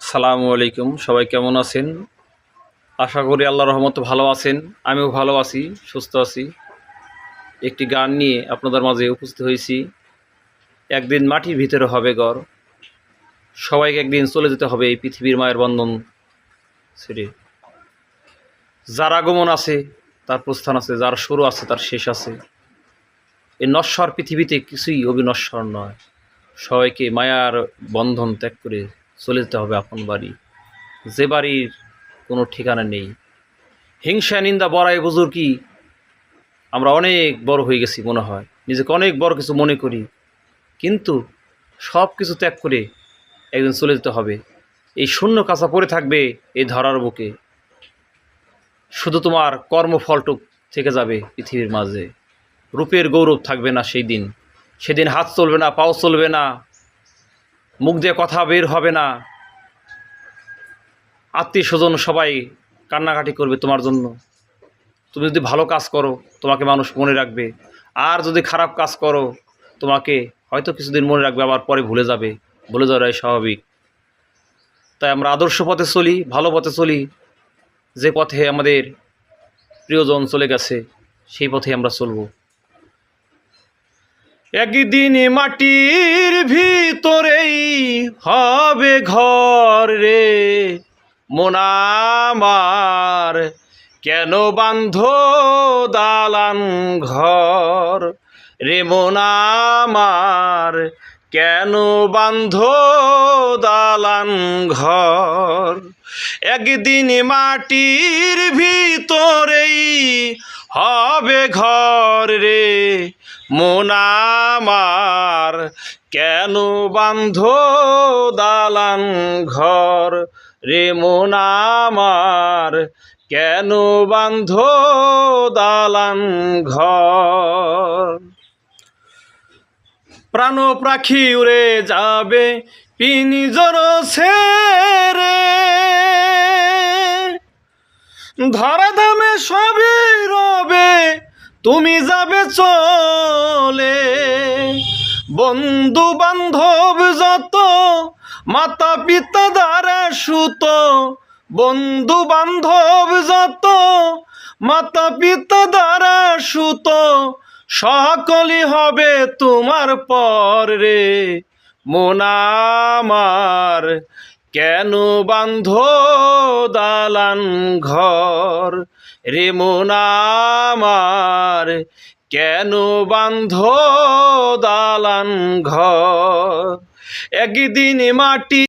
আসসালামু আলাইকুম। সবাই কেমন আছেন? আশা করি আল্লাহর রহমতে ভালো আছেন। আমিও ভালো আছি, সুস্থ আছি। একটি গান নিয়ে আপনাদের মাঝে উপস্থিত হয়েছি। একদিন মাটির ভিতরে হবে ঘর, সবাইকে একদিন চলে যেতে হবে এই পৃথিবীর মায়ের বন্ধন ছেড়ে। যার আগমন আছে তার প্রস্থান আছে, যার শুরু আছে তার শেষ আছে। এই নশ্বর পৃথিবীতে কিছুই অবিনশ্বর নয়। সবাইকে মায়ার বন্ধন ত্যাগ করে চলে যেতে হবে আপন বাড়ি, যে বাড়ির কোনো ঠিকানা নেই। হিংসা নিন্দা বড়াই বুজুর কি আমরা অনেক বড় হয়ে গেছি মনে হয়, নিজেকে অনেক বড় কিছু মনে করি, কিন্তু সব কিছু ত্যাগ করে একদিন চলে যেতে হবে। এই শূন্য কাঁচা পড়ে থাকবে এই ধরার বুকে, শুধু তোমার কর্মফলটুক থেকে যাবে পৃথিবীর মাঝে। রূপের গৌরব থাকবে না সেই দিন। সেদিন হাত চলবে না, পাও চলবে না, মুখ দিয়ে কথা বের হবে না। আত্মীয় স্বজন সবাই কান্নাকাটি করবে তোমার জন্য। তুমি যদি ভালো কাজ করো তোমাকে মানুষ মনে রাখবে, আর যদি খারাপ কাজ করো তোমাকে হয়তো কিছুদিন মনে রাখবে, আবার পরে ভুলে যাবে। ভুলে যাওয়াটাই স্বাভাবিক। তাই আমরা আদর্শ পথে চলি, ভালো পথে চলি। যে পথে আমাদের প্রিয়জন চলে গেছে সেই পথে আমরা চলব। একদিন মাটির ভিতরেই হবে ঘর রে মন আমার, কেন বান্ধ দালান ঘর রে মন আমার, কেন বান্ধ দালান ঘর। একদিন মাটির ভিতরেই হবে ঘর রে মন আমার, কেন বান্ধ দালান ঘর রে মন আমার, কেন বান্ধ দালান ঘর। প্রাণ পাখি উড়ে যাবে পিঞ্জর ছেড়ে, ধরাধামে সবই রবে তুমি যাবে চলে। বন্ধু বান্ধব যত মাতা পিতা দ্বারা সুত, বন্ধু বান্ধব যত মাতা পিতা দ্বারা সুত, সকলই হবে তোমার পর রে মন আমার, কেন বান্ধ দালান ঘর রে মন আমার, কেন বান্ধ দালান ঘর। একদিন মাটি